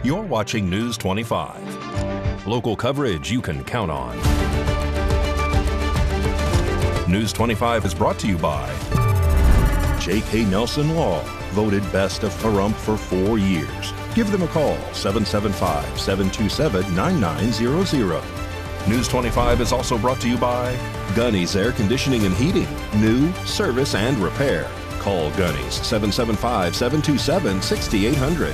You're watching News 25. Local coverage you can count on. News 25 is brought to you by J.K. Nelson Law, voted best of Pahrump for 4 years. Give them a call, 775-727-9900. News 25 is also brought to you by Gunny's Air Conditioning and Heating, new, service, and repair. Call Gunny's, 775-727-6800.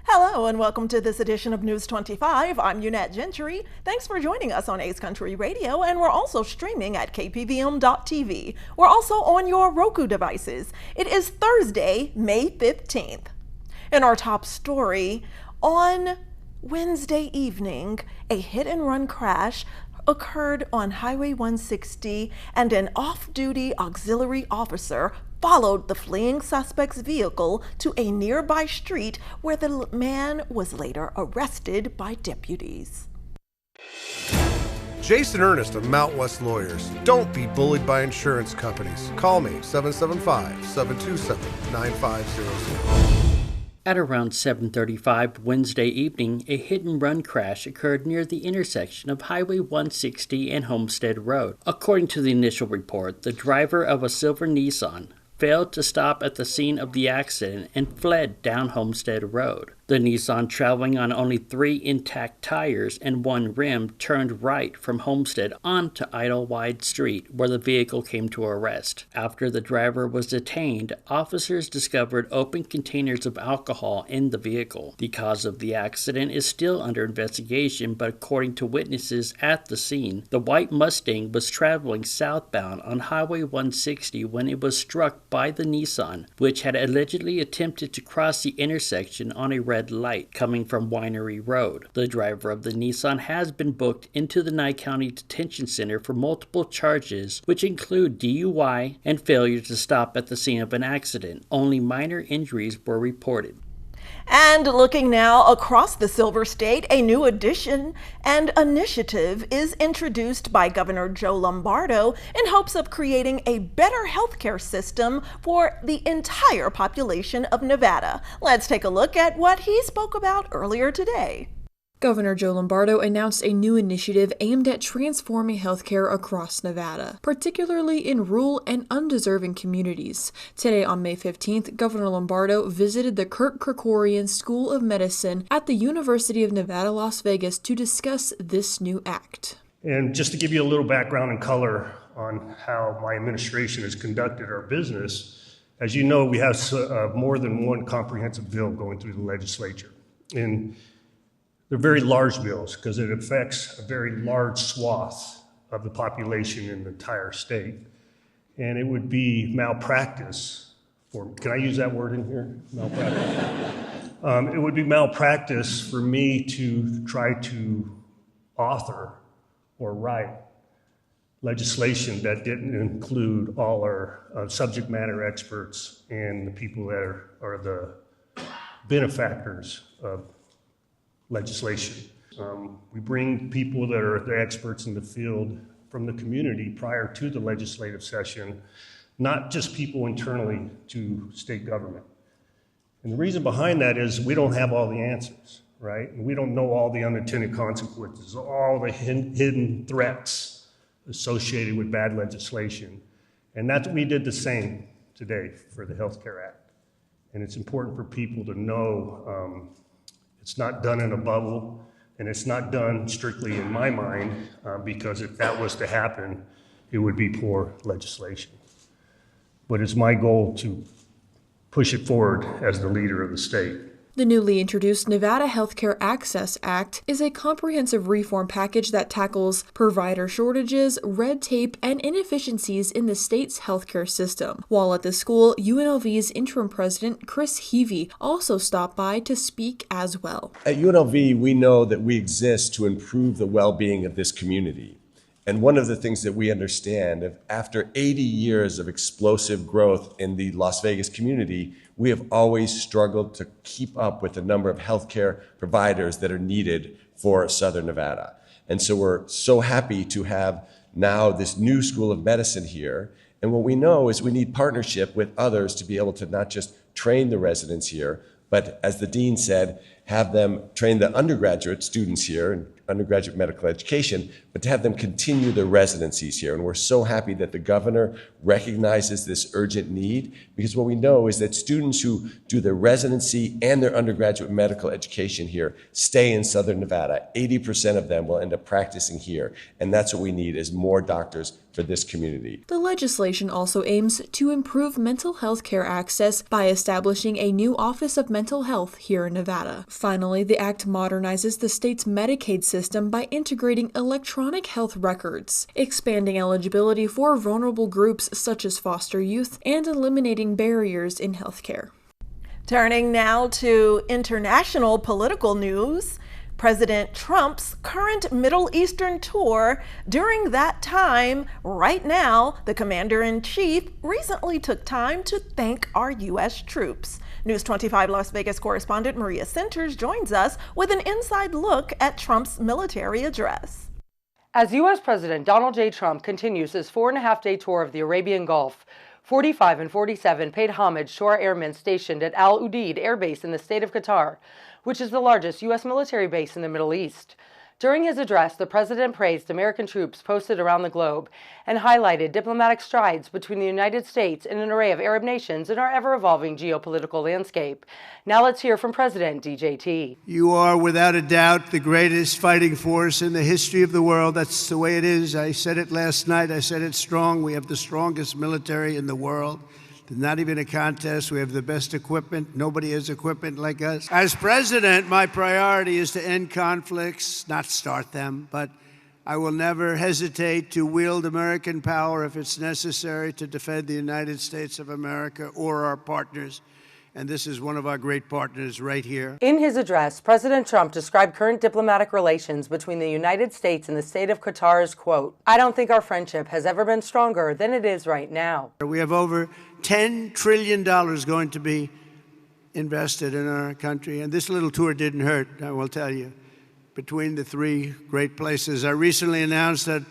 Hello and welcome to this edition of News 25. I'm Unette Gentry. Thanks for joining us on Ace Country Radio, and we're also streaming at KPVM.TV. We're also on your Roku devices. It is Thursday, May 15th. In our top story, on Wednesday evening, a hit-and-run crash occurred on Highway 160, and an off-duty auxiliary officer followed the fleeing suspect's vehicle to a nearby street where the man was later arrested by deputies. Jason Ernest of Mount West Lawyers. Don't be bullied by insurance companies. Call me, 775-727-9500. At around 7:35 Wednesday evening, a hit-and-run crash occurred near the intersection of Highway 160 and Homestead Road. According to the initial report, the driver of a silver Nissan failed to stop at the scene of the accident and fled down Homestead Road. The Nissan, traveling on only 3 intact tires and 1 rim, turned right from Homestead onto Idlewild Street, where the vehicle came to a rest. After the driver was detained, officers discovered open containers of alcohol in the vehicle. The cause of the accident is still under investigation, but according to witnesses at the scene, the white Mustang was traveling southbound on Highway 160 when it was struck by the Nissan, which had allegedly attempted to cross the intersection on a red light coming from Winery Road. The driver of the Nissan has been booked into the Nye County Detention Center for multiple charges, which include DUI and failure to stop at the scene of an accident. Only minor injuries were reported. And looking now across the Silver State, a new addition and initiative is introduced by Governor Joe Lombardo in hopes of creating a better healthcare system for the entire population of Nevada. Let's take a look at what he spoke about earlier today. Governor Joe Lombardo announced a new initiative aimed at transforming healthcare across Nevada, particularly in rural and undeserving communities. Today on May 15th, Governor Lombardo visited the Kirk Kerkorian School of Medicine at the University of Nevada, Las Vegas to discuss this new act. And just to give you a little background and color on how my administration has conducted our business, as you know, we have more than one comprehensive bill going through the legislature. And they're very large bills because it affects a very large swath of the population in the entire state. And it would be malpractice can I use that word in here? Malpractice. It would be malpractice for me to try to author or write legislation that didn't include all our subject matter experts and the people that are the benefactors of legislation. We bring people that are the experts in the field from the community prior to the legislative session, not just people internally to state government. And the reason behind that is we don't have all the answers, right? And we don't know all the unintended consequences, all the hidden threats associated with bad legislation. And we did the same today for the Health Care Act. And it's important for people to know it's not done in a bubble, and it's not done strictly in my mind, because if that was to happen, it would be poor legislation. But it's my goal to push it forward as the leader of the state. The newly introduced Nevada Healthcare Access Act is a comprehensive reform package that tackles provider shortages, red tape, and inefficiencies in the state's healthcare system. While at the school, UNLV's interim president, Chris Heavey, also stopped by to speak as well. At UNLV, we know that we exist to improve the well-being of this community. And one of the things that we understand, after 80 years of explosive growth in the Las Vegas community, we have always struggled to keep up with the number of healthcare providers that are needed for Southern Nevada. And so we're so happy to have now this new School of Medicine here. And what we know is we need partnership with others to be able to not just train the residents here, but as the dean said, have them train the undergraduate students here in undergraduate medical education, but to have them continue their residencies here. And we're so happy that the governor recognizes this urgent need, because what we know is that students who do their residency and their undergraduate medical education here stay in Southern Nevada. 80% of them will end up practicing here. And that's what we need, is more doctors for this community. The legislation also aims to improve mental health care access by establishing a new Office of Mental Health here in Nevada. Finally, the act modernizes the state's Medicaid system by integrating electronic health records, expanding eligibility for vulnerable groups such as foster youth, and eliminating barriers in healthcare. Turning now to international political news. President Trump's current Middle Eastern tour. During that time, right now, the commander-in-chief recently took time to thank our U.S. troops. News 25 Las Vegas correspondent Maria Centers joins us with an inside look at Trump's military address. As U.S. President Donald J. Trump continues his 4.5-day tour of the Arabian Gulf, 45 and 47 paid homage to our airmen stationed at Al Udeid Air Base in the state of Qatar, which is the largest U.S. military base in the Middle East. During his address, the president praised American troops posted around the globe and highlighted diplomatic strides between the United States and an array of Arab nations in our ever-evolving geopolitical landscape. Now let's hear from President DJT. You are, without a doubt, the greatest fighting force in the history of the world. That's the way it is. I said it last night. I said it strong. We have the strongest military in the world. There's not even a contest. We have the best equipment. Nobody has equipment like us. As president, my priority is to end conflicts, not start them. But I will never hesitate to wield American power if it's necessary to defend the United States of America or our partners. And this is one of our great partners right here. In his address, President Trump described current diplomatic relations between the United States and the state of Qatar as, quote, "I don't think our friendship has ever been stronger than it is right now." We have over $10 trillion going to be invested in our country. And this little tour didn't hurt, I will tell you, between the three great places. I recently announced that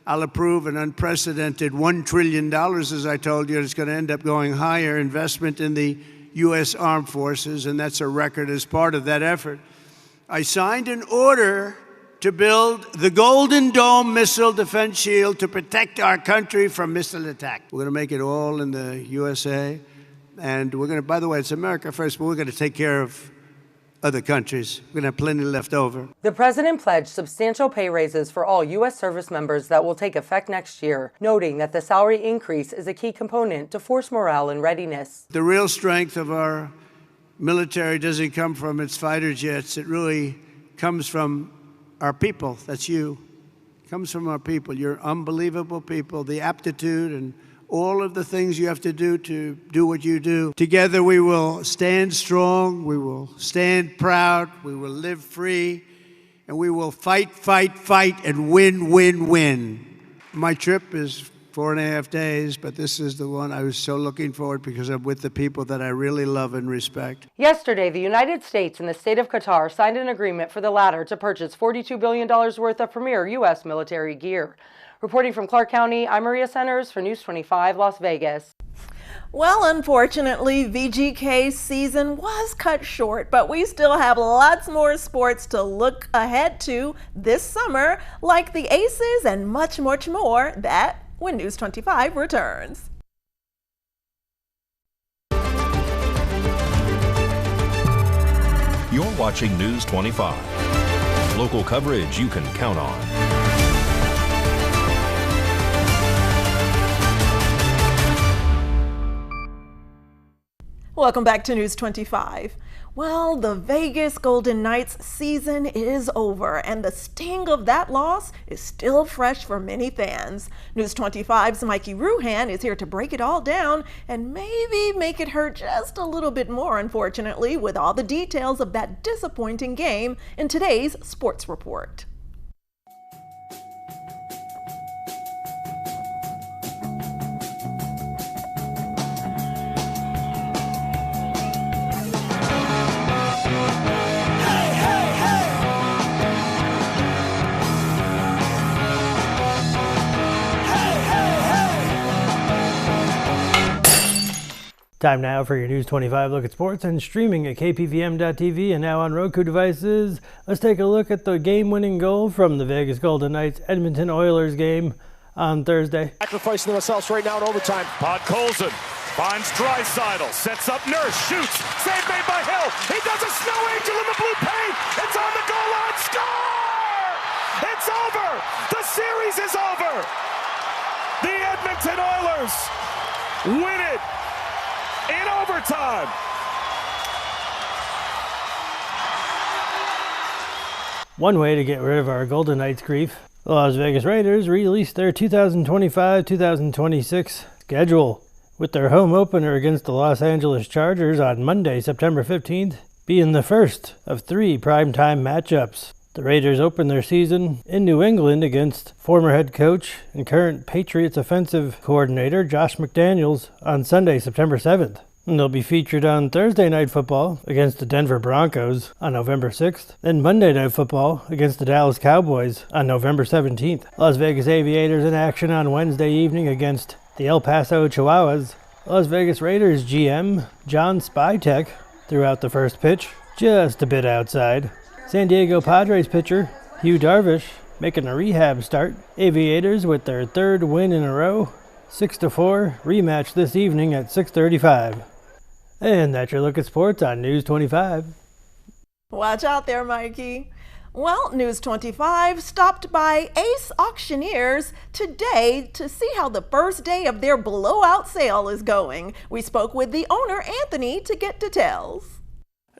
I'll approve an unprecedented $1 trillion, as I told you. It's going to end up going higher, investment in the U.S. Armed Forces, and that's a record as part of that effort. I signed an order to build the Golden Dome missile defense shield to protect our country from missile attack. We're going to make it all in the USA, and we're going to, by the way, it's America first, but we're going to take care of other countries. We're going to have plenty left over. The president pledged substantial pay raises for all U.S. service members that will take effect next year, noting that the salary increase is a key component to force morale and readiness. The real strength of our military doesn't come from its fighter jets. It really comes from our people. That's you. It comes from our people. You're unbelievable people. The aptitude and all of the things you have to do what you do. Together we will stand strong, we will stand proud, we will live free, and we will fight, fight, fight, and win, win, win. My trip is 4.5 days, but this is the one I was so looking forward because I'm with the people that I really love and respect. Yesterday, the United States and the state of Qatar signed an agreement for the latter to purchase $42 billion worth of premier U.S. military gear. Reporting from Clark County, I'm Maria Centers for News 25 Las Vegas. Well, unfortunately, VGK's season was cut short, but we still have lots more sports to look ahead to this summer, like the Aces and much, much more. That when News 25 returns. You're watching News 25. Local coverage you can count on. Welcome back to News 25. Well, the Vegas Golden Knights season is over, and the sting of that loss is still fresh for many fans. News 25's Mikey Ruhan is here to break it all down and maybe make it hurt just a little bit more, unfortunately, with all the details of that disappointing game in today's Sports Report. Time now for your News 25 look at sports and streaming at KPVM.TV and now on Roku devices. Let's take a look at the game-winning goal from the Vegas Golden Knights Edmonton Oilers game on Thursday. Sacrificing themselves right now in overtime. Podkolzin finds Draisaitl, sets up Nurse, shoots, save made by Hill. He does a snow angel in the blue paint. It's on the goal line, score! It's over. The series is over. The Edmonton Oilers win it in overtime. One way to get rid of our Golden Knights grief, the Las Vegas Raiders released their 2025-2026 schedule, with their home opener against the Los Angeles Chargers on Monday, September 15th, being the first of 3 primetime matchups. The Raiders open their season in New England against former head coach and current Patriots offensive coordinator Josh McDaniels on Sunday, September 7th. And they'll be featured on Thursday Night Football against the Denver Broncos on November 6th, then Monday Night Football against the Dallas Cowboys on November 17th. Las Vegas Aviators in action on Wednesday evening against the El Paso Chihuahuas. Las Vegas Raiders GM John Spytek threw out the first pitch, just a bit outside. San Diego Padres pitcher Hugh Darvish making a rehab start. Aviators with their 3rd win in a row, 6-4 rematch this evening at 6:35. And that's your look at sports on News 25. Watch out there, Mikey. Well, News 25 stopped by Ace Auctioneers today to see how the first day of their blowout sale is going. We spoke with the owner, Anthony, to get details.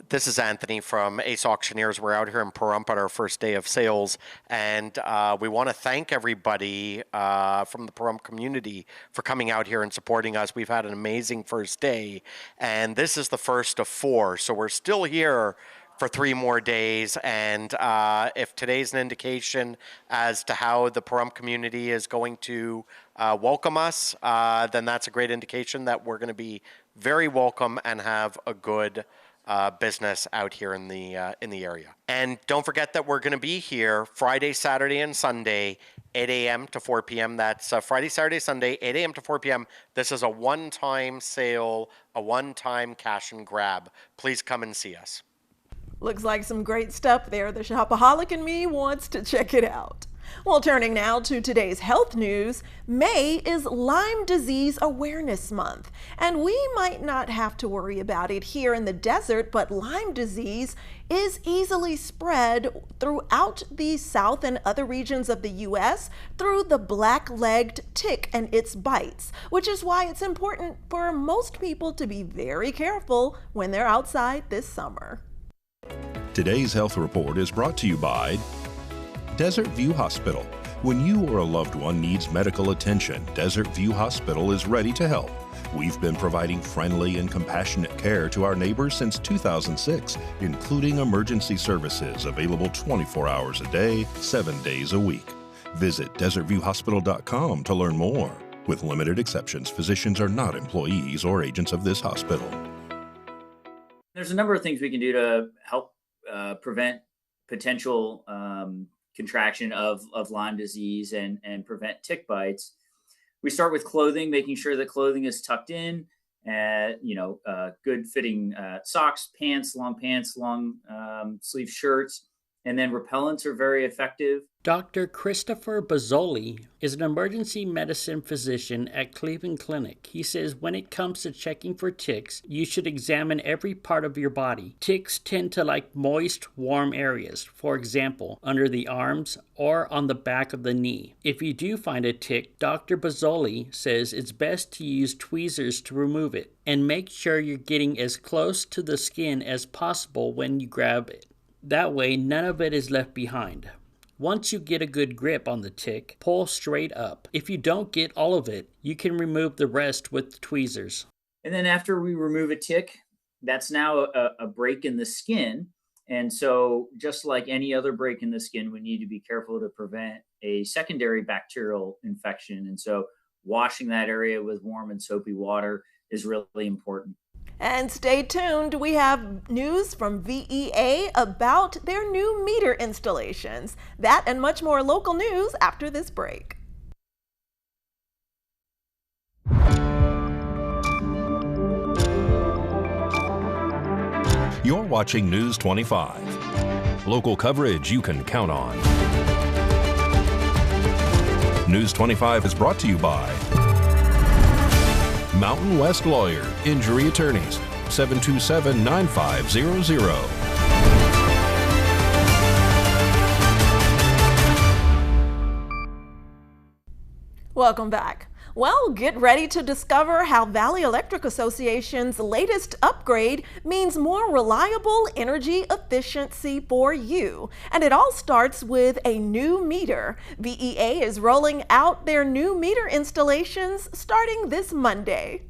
This is Anthony from Ace Auctioneers. We're out here in Pahrump on our first day of sales, and we want to thank everybody from the Pahrump community for coming out here and supporting us. We've had an amazing first day, and this is the first of 4, so we're still here for 3 more days, and if today's an indication as to how the Pahrump community is going to welcome us, then that's a great indication that we're going to be very welcome and have a good business out here in the area. And don't forget that we're going to be here Friday, Saturday, and Sunday, 8 a.m. to 4 p.m. That's Friday, Saturday, Sunday, 8 a.m. to 4 p.m. This is a one-time sale, a one-time cash and grab. Please come and see us. Looks like some great stuff there. The shopaholic in me wants to check it out. Well, turning now to today's health news, May is Lyme Disease Awareness Month, and we might not have to worry about it here in the desert, but Lyme disease is easily spread throughout the South and other regions of the U.S. through the black-legged tick and its bites, which is why it's important for most people to be very careful when they're outside this summer. Today's health report is brought to you by Desert View Hospital. When you or a loved one needs medical attention, Desert View Hospital is ready to help. We've been providing friendly and compassionate care to our neighbors since 2006, including emergency services available 24 hours a day, 7 days a week. Visit desertviewhospital.com to learn more. With limited exceptions, physicians are not employees or agents of this hospital. There's a number of things we can do to help prevent potential contraction of Lyme disease and prevent tick bites. We start with clothing, making sure that clothing is tucked in, good fitting socks, long sleeve shirts, and then repellents are very effective. Dr. Christopher Bozzoli is an emergency medicine physician at Cleveland Clinic. He says when it comes to checking for ticks, you should examine every part of your body. Ticks tend to like moist, warm areas, for example, under the arms or on the back of the knee. If you do find a tick, Dr. Bozzoli says it's best to use tweezers to remove it, and make sure you're getting as close to the skin as possible when you grab it. That way, none of it is left behind. Once you get a good grip on the tick, pull straight up. If you don't get all of it, you can remove the rest with the tweezers. And then after we remove a tick, that's now a break in the skin. And so just like any other break in the skin, we need to be careful to prevent a secondary bacterial infection. And so washing that area with warm and soapy water is really important. And stay tuned, we have news from VEA about their new meter installations. That and much more local news after this break. You're watching News 25. Local coverage you can count on. News 25 is brought to you by Mountain West Lawyer, Injury Attorneys, 727-9500. Welcome back. Well, get ready to discover how Valley Electric Association's latest upgrade means more reliable energy efficiency for you. And it all starts with a new meter. VEA is rolling out their new meter installations starting this Monday.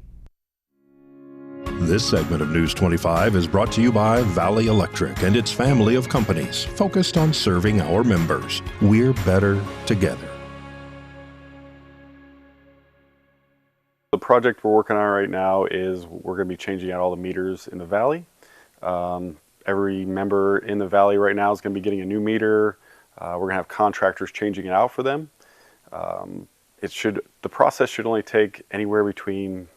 This segment of News 25 is brought to you by Valley Electric and its family of companies focused on serving our members. We're better together. The project we're working on right now is we're going to be changing out all the meters in the valley. Every member in the valley right now is going to be getting a new meter. We're going to have contractors changing it out for them. The process should only take anywhere between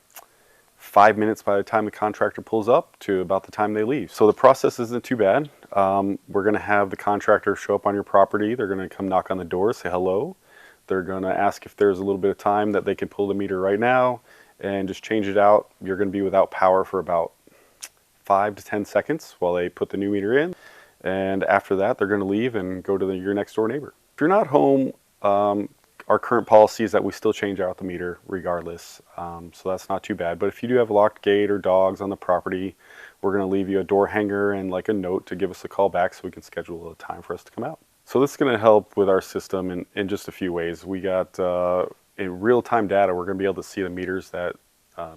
5 minutes by the time the contractor pulls up to about the time they leave. So the process isn't too bad. We're going to have the contractor show up on your property. They're going to come knock on the door, say hello. They're going to ask if there's a little bit of time that they can pull the meter right now and just change it out. You're going to be without power for about 5 to 10 seconds while they put the new meter in. And after that, they're going to leave and go to your next door neighbor. If you're not home, our current policy is that we still change out the meter regardless. So that's not too bad. But if you do have a locked gate or dogs on the property, we're going to leave you a door hanger and like a note to give us a call back so we can schedule a time for us to come out. So this is going to help with our system in just a few ways. We got in real-time data, we're going to be able to see the meters that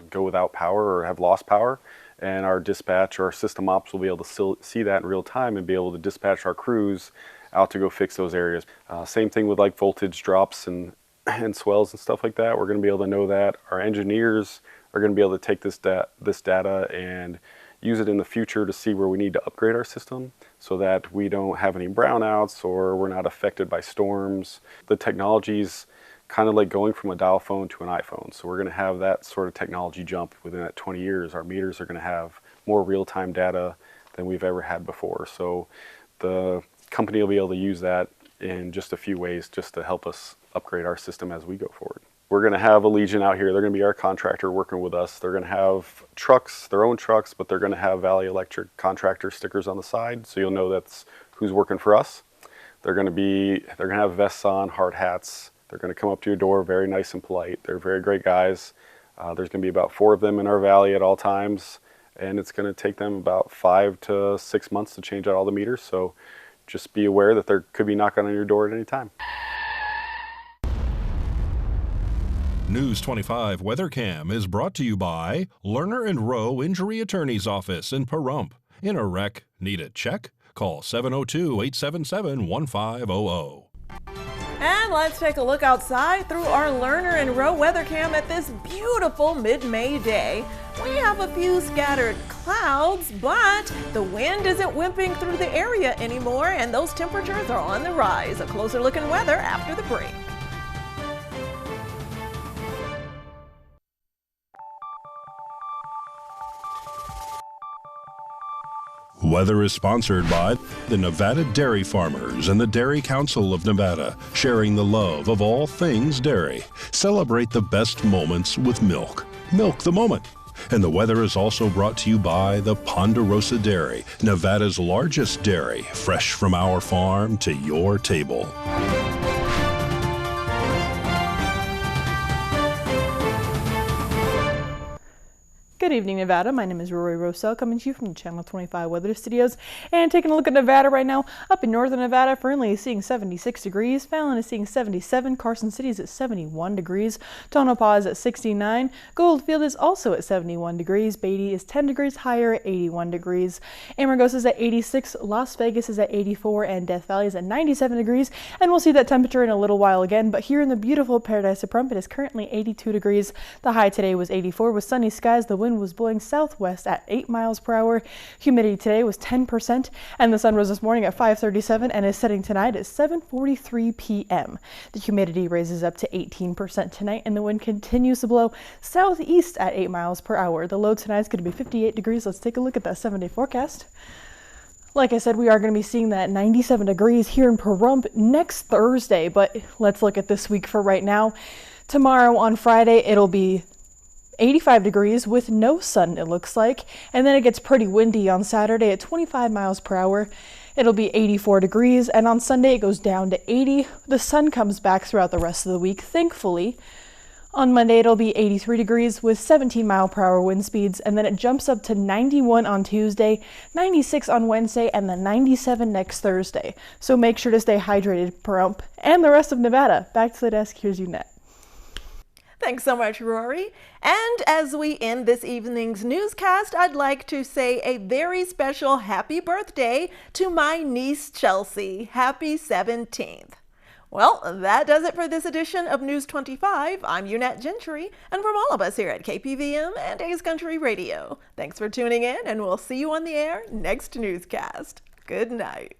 go without power or have lost power, and our dispatch or our system ops will be able to see that in real time and be able to dispatch our crews out to go fix those areas. Same thing with like voltage drops and swells and stuff like that. We're going to be able to know that. Our engineers are going to be able to take this data and use it in the future to see where we need to upgrade our system so that we don't have any brownouts or we're not affected by storms. The technology's kind of like going from a dial phone to an iPhone. So we're going to have that sort of technology jump within that 20 years. Our meters are going to have more real-time data than we've ever had before. So the company will be able to use that in just a few ways just to help us upgrade our system as we go forward. We're going to have Allegiant out here. They're going to be our contractor working with us. They're going to have trucks, their own trucks, but they're going to have Valley Electric contractor stickers on the side, so you'll know that's who's working for us. They're going to have vests on, hard hats. They're going to come up to your door, very nice and polite. They're very great guys. There's going to be about 4 of them in our valley at all times, and it's going to take them about 5 to 6 months to change out all the meters. So just be aware that there could be knocking on your door at any time. News 25 WeatherCam is brought to you by Lerner and Rowe Injury Attorney's Office in Pahrump. In a wreck, need a check? Call 702-877-1500. And let's take a look outside through our Lerner and Rowe WeatherCam at this beautiful mid-May day. We have a few scattered clouds, but the wind isn't whipping through the area anymore, and those temperatures are on the rise. A closer look at weather after the break. Weather is sponsored by the Nevada Dairy Farmers and the Dairy Council of Nevada, sharing the love of all things dairy. Celebrate the best moments with milk. Milk the moment. And the weather is also brought to you by the Ponderosa Dairy, Nevada's largest dairy, fresh from our farm to your table. Good evening, Nevada. My name is Rory Rosell, coming to you from the Channel 25 Weather Studios. And taking a look at Nevada right now, up in northern Nevada, Fernley is seeing 76 degrees, Fallon is seeing 77, Carson City is at 71 degrees, Tonopah is at 69, Goldfield is also at 71 degrees, Beatty is 10 degrees higher at 81 degrees, Amargosa is at 86, Las Vegas is at 84, and Death Valley is at 97 degrees. And we'll see that temperature in a little while again, but here in the beautiful Paradise of Pahrump, it is currently 82 degrees. The high today was 84 with sunny skies. The wind wind was blowing southwest at 8 miles per hour. Humidity today was 10%, and the sun rose this morning at 5:37 and is setting tonight at 7:43 p.m. The humidity raises up to 18% tonight, and the wind continues to blow southeast at 8 miles per hour. The low tonight is going to be 58 degrees. Let's take a look at that 7-day forecast. Like I said, we are going to be seeing that 97 degrees here in Pahrump next Thursday, but let's look at this week for right now. Tomorrow on Friday, it'll be 85 degrees with no sun, it looks like, and then it gets pretty windy on Saturday at 25 miles per hour. It'll be 84 degrees, and on Sunday it goes down to 80. The sun comes back throughout the rest of the week, thankfully. On Monday, it'll be 83 degrees with 17 mile per hour wind speeds, and then it jumps up to 91 on Tuesday, 96 on Wednesday, and then 97 next Thursday. So make sure to stay hydrated, Pahrump, and the rest of Nevada. Back to the desk, here's UNET. Thanks so much, Rory. And as we end this evening's newscast, I'd like to say a very special happy birthday to my niece, Chelsea. Happy 17th. Well, that does it for this edition of News 25. I'm UNET Gentry, and from all of us here at KPVM and A's Country Radio, thanks for tuning in, and we'll see you on the air next newscast. Good night.